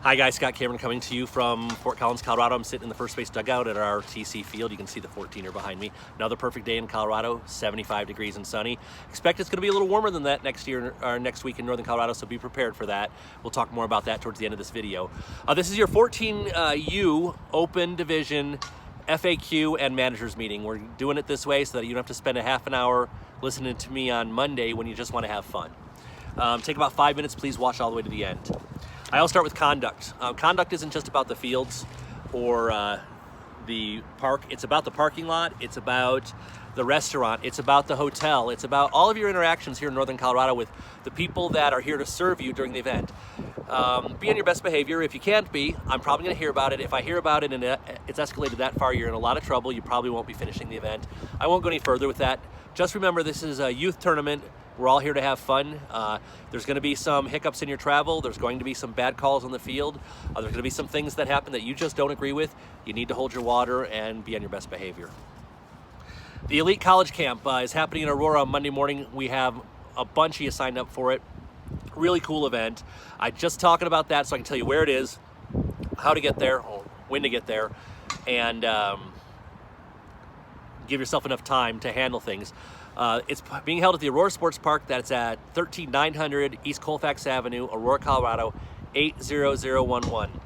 Hi guys, Scott Cameron coming to you from Fort Collins, Colorado. I'm sitting in the first base dugout at our TC field. You can see the 14er behind me. Another perfect day in Colorado, 75 degrees and sunny. Expect it's going to be a little warmer than that next week in northern Colorado, so be prepared for that. We'll talk more about that towards the end of this video. This is your 14U Open Division FAQ and managers meeting. We're doing it this way so that you don't have to spend a half an hour listening to me on Monday when you just want to have fun. Take about 5 minutes. Please watch all the way to the end. I'll start with conduct. Conduct isn't just about the fields or the park. It's about the parking lot. It's about the restaurant. It's about the hotel. It's about all of your interactions here in northern Colorado with the people that are here to serve you during the event. Be on your best behavior. If you can't be, I'm probably going to hear about it. If I hear about it and it's escalated that far, you're in a lot of trouble. You probably won't be finishing the event. I won't go any further with that. Just remember, this is a youth tournament. We're all here to have fun. There's going to be some hiccups in your travel. There's going to be some bad calls on the field. There's going to be some things that happen that you just don't agree with. You need to hold your water and be on your best behavior. The Elite College Camp is happening in Aurora on Monday morning. We have a bunch of you signed up for it. Really cool event. I'm just talking about that so I can tell you where it is, how to get there, or when to get there, and give yourself enough time to handle things. It's being held at the Aurora Sports Park. That's at 13900 East Colfax Avenue, Aurora, Colorado, 80011.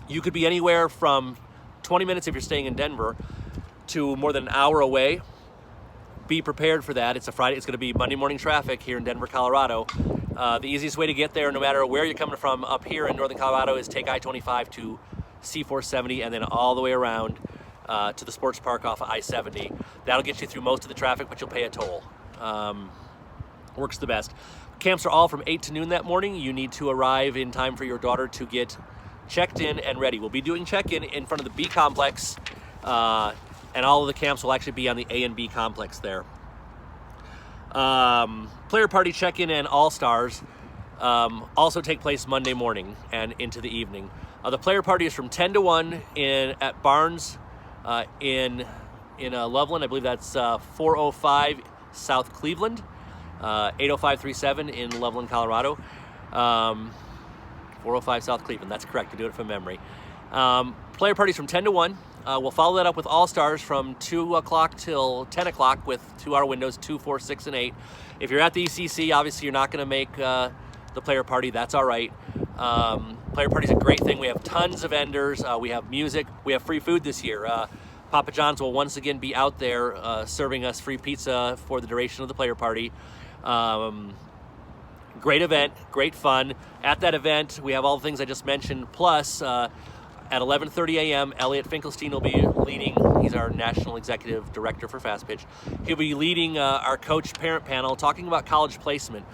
You could be anywhere from 20 minutes if you're staying in Denver to more than an hour away. Be prepared for that. It's a Friday. It's going to be Monday morning traffic here in Denver, Colorado. The easiest way to get there, no matter where you're coming from up here in northern Colorado, is take I-25 to C-470 and then all the way around to the sports park off of I-70. That'll get you through most of the traffic, but you'll pay a toll. Works the best. Camps are all from 8 to noon that morning. You need to arrive in time for your daughter to get checked in and ready. We'll be doing check-in in front of the B complex, and all of the camps will actually be on the A and B complex there. Player party check-in and all-stars also take place Monday morning and into the evening. The player party is from 10 to 1 at Barnes in Loveland. I believe that's 405 South Cleveland, 80537 in Loveland, Colorado. 405 South Cleveland, that's correct. I do it from memory. Player parties from 10 to 1. We'll follow that up with All-Stars from 2 o'clock till 10 o'clock with 2-hour windows, 2, 4, 6, and 8. If you're at the ECC, obviously you're not going to make the player party. That's all right. Player party's a great thing. We have tons of vendors. We have music. We have free food this year. Papa John's will once again be out there serving us free pizza for the duration of the player party. Great event, great fun. At that event, we have all the things I just mentioned, plus at 11:30 a.m., Elliot Finkelstein will be leading. He's our National Executive Director for Fast Pitch. He'll be leading our coach-parent panel, talking about college placement.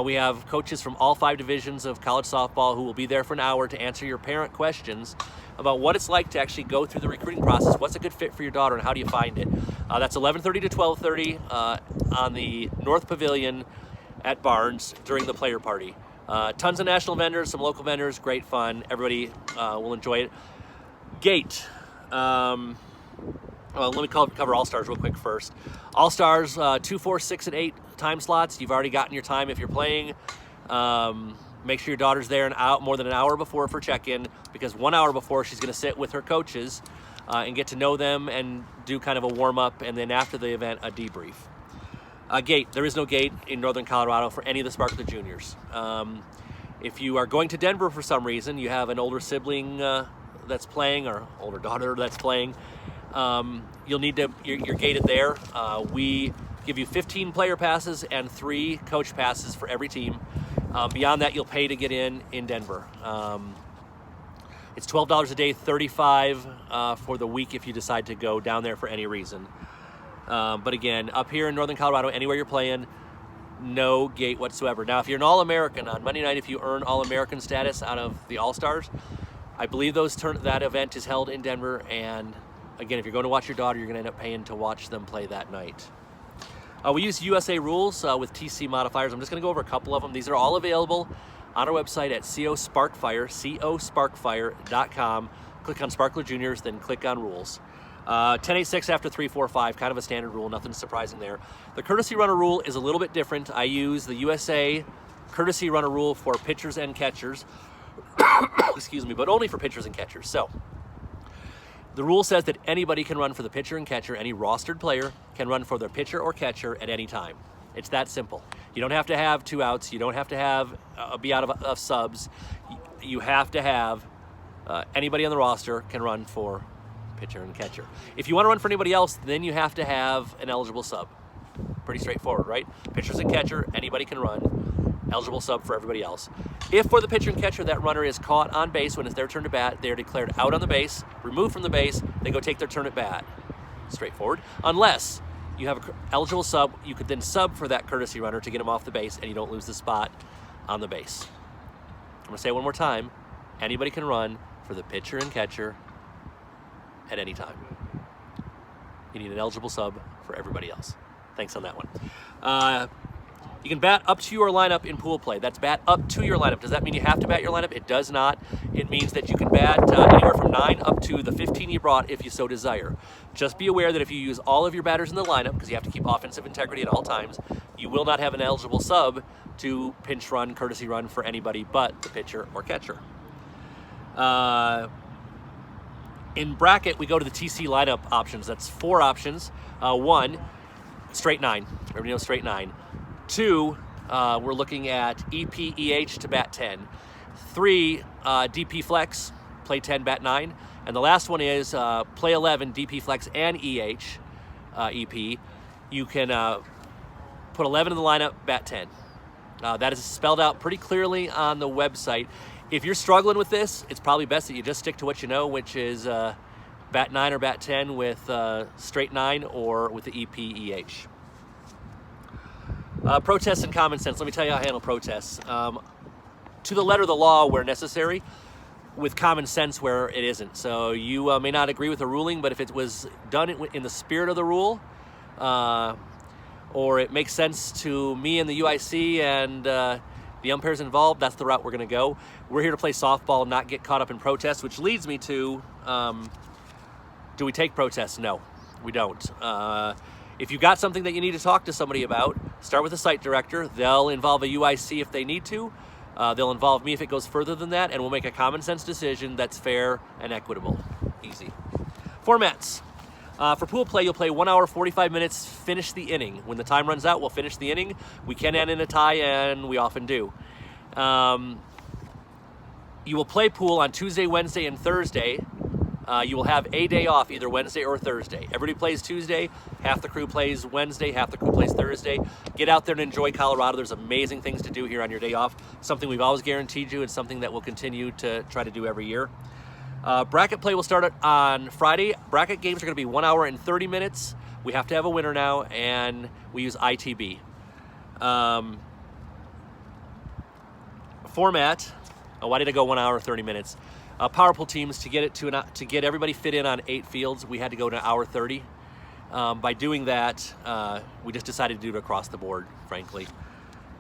We have coaches from all 5 divisions of college softball who will be there for an hour to answer your parent questions about what it's like to actually go through the recruiting process. What's a good fit for your daughter and how do you find it? That's 11:30 to 12:30 on the North Pavilion at Barnes during the player party. Tons of national vendors, some local vendors, great fun. Everybody will enjoy it. Gate. Well, let me cover All-Stars real quick first. All-Stars, 2, 4, 6, and 8 time slots. You've already gotten your time if you're playing. Make sure your daughter's there more than an hour before for check-in, because 1 hour before she's going to sit with her coaches and get to know them and do kind of a warm-up, and then after the event, a debrief. Gate. There is no gate in northern Colorado for any of the Sparkler Juniors. If you are going to Denver for some reason, you have an older sibling that's playing or older daughter that's playing, you'll need to, you're gated there. We give you 15 player passes and 3 coach passes for every team. Beyond that, you'll pay to get in Denver. It's $12 a day, $35 for the week if you decide to go down there for any reason. But again, up here in northern Colorado, anywhere you're playing, no gate whatsoever. Now, if you're an All-American on Monday night, if you earn All-American status out of the All-Stars, I believe that event is held in Denver. And again, if you're going to watch your daughter, you're going to end up paying to watch them play that night. We use USA rules with TC modifiers. I'm just going to go over a couple of them. These are all available on our website at cosparkfire.com. Click on Sparkler Juniors, then click on rules. 10-8-6 after 3-4-5, kind of a standard rule, nothing surprising there. The courtesy runner rule is a little bit different. I use the USA courtesy runner rule for pitchers and catchers. excuse me, but only for pitchers and catchers. So the rule says that anybody can run for the pitcher and catcher. Any rostered player can run for their pitcher or catcher at any time. It's that simple. You don't have to have 2 outs. You don't have to have be out of subs. You have to have anybody on the roster can run for pitcher and catcher. If you want to run for anybody else, then you have to have an eligible sub. Pretty straightforward, right? Pitchers and catcher, anybody can run. Eligible sub for everybody else. If for the pitcher and catcher that runner is caught on base when it's their turn to bat, they are declared out on the base, removed from the base, they go take their turn at bat. Straightforward. Unless you have an eligible sub, you could then sub for that courtesy runner to get him off the base and you don't lose the spot on the base. I'm going to say it one more time. Anybody can run for the pitcher and catcher at any time. You need an eligible sub for everybody else. Thanks on that one. You can bat up to your lineup in pool play. That's bat up to your lineup. Does that mean you have to bat your lineup? It does not. It means that you can bat anywhere from 9 up to the 15 you brought if you so desire. Just be aware that if you use all of your batters in the lineup, because you have to keep offensive integrity at all times, you will not have an eligible sub to pinch run, courtesy run for anybody but the pitcher or catcher. In bracket, we go to the TC lineup options. That's 4 options. 1, straight 9. Everybody knows straight 9. 2, we're looking at EPEH to bat 10. 3, DP flex, play 10, bat 9. And the last one is play 11, DP flex and EP. You can put 11 in the lineup, bat 10. That is spelled out pretty clearly on the website. If you're struggling with this, it's probably best that you just stick to what you know, which is bat 9 or bat 10 with straight 9 or with the EPEH. Protests and common sense. Let me tell you how I handle protests. To the letter of the law where necessary, with common sense where it isn't. So you may not agree with a ruling, but if it was done in the spirit of the rule, or it makes sense to me and the UIC and the umpires involved, that's the route we're going to go. We're here to play softball and not get caught up in protests, which leads me to, do we take protests? No, we don't. If you've got something that you need to talk to somebody about, start with the site director. They'll involve a UIC if they need to. They'll involve me if it goes further than that, and we'll make a common sense decision that's fair and equitable. Easy. Formats. For pool play, you'll play 1 hour, 45 minutes, finish the inning. When the time runs out, we'll finish the inning. We can end in a tie, and we often do. You will play pool on Tuesday, Wednesday, and Thursday. You will have a day off, either Wednesday or Thursday. Everybody plays Tuesday, half the crew plays Wednesday, half the crew plays Thursday. Get out there and enjoy Colorado. There's amazing things to do here on your day off. Something we've always guaranteed you and something that we'll continue to try to do every year. Bracket play will start on Friday. Bracket games are going to be 1 hour and 30 minutes. We have to have a winner now, and we use ITB. Format. Why did I go 1 hour 30 minutes? Power pool teams, to get everybody fit in on 8 fields, we had to go to 1 hour 30. By doing that, we just decided to do it across the board, frankly.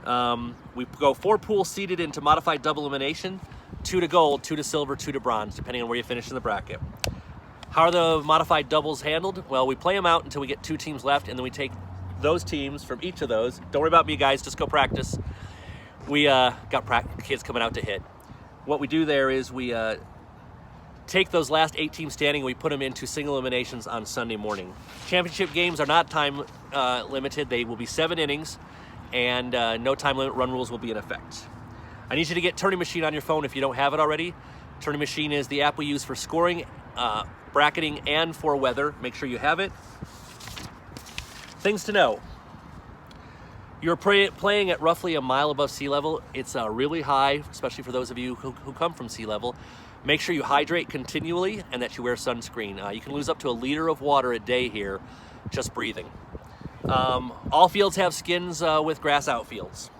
We go 4 pools seeded into modified double elimination, 2 to gold, 2 to silver, 2 to bronze, depending on where you finish in the bracket. How are the modified doubles handled? Well, we play them out until we get 2 teams left, and then we take those teams from each of those. Don't worry about me, guys, just go practice. We got kids coming out to hit. What we do there is we take those last 8 teams standing and we put them into single eliminations on Sunday morning. Championship games are not time limited. They will be 7 innings, and no time limit run rules will be in effect. I need you to get Turning Machine on your phone if you don't have it already. Turning Machine is the app we use for scoring, bracketing, and for weather. Make sure you have it. Things to know. You're playing at roughly a mile above sea level. It's really high, especially for those of you who come from sea level. Make sure you hydrate continually and that you wear sunscreen. You can lose up to 1 liter of water a day here just breathing. All fields have skins with grass outfields.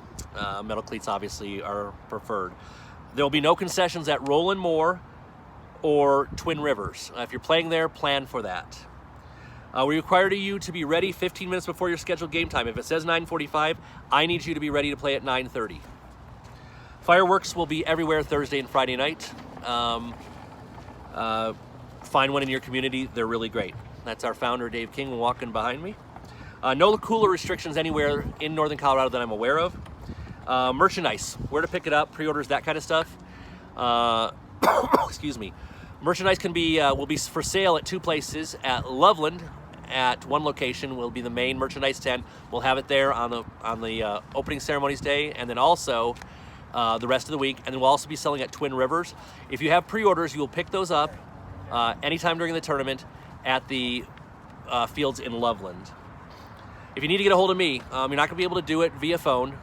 Metal cleats obviously are preferred. There will be no concessions at Roland Moore or Twin Rivers. If you're playing there, plan for that. We require you to be ready 15 minutes before your scheduled game time. If it says 9:45, I need you to be ready to play at 9:30. Fireworks will be everywhere Thursday and Friday night. Find one in your community. They're really great. That's our founder, Dave King, walking behind me. No cooler restrictions anywhere in Northern Colorado that I'm aware of. Merchandise, where to pick it up, pre-orders, that kind of stuff. Excuse me. Merchandise can be will be for sale at 2 places. At Loveland, at one location, will be the main merchandise tent. We'll have it there on the opening ceremonies day, and then also the rest of the week. And then we'll also be selling at Twin Rivers. If you have pre-orders, you will pick those up anytime during the tournament at the fields in Loveland. If you need to get a hold of me, you're not going to be able to do it via phone.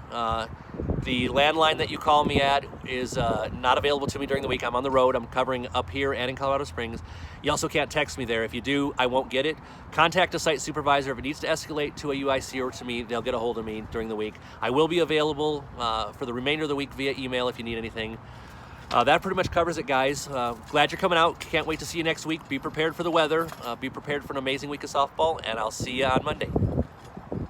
The landline that you call me at is not available to me during the week. I'm on the road. I'm covering up here and in Colorado Springs. You also can't text me there. If you do, I won't get it. Contact a site supervisor. If it needs to escalate to a UIC or to me, they'll get a hold of me during the week. I will be available for the remainder of the week via email if you need anything. That pretty much covers it, guys. Glad you're coming out. Can't wait to see you next week. Be prepared for the weather. Be prepared for an amazing week of softball, and I'll see you on Monday.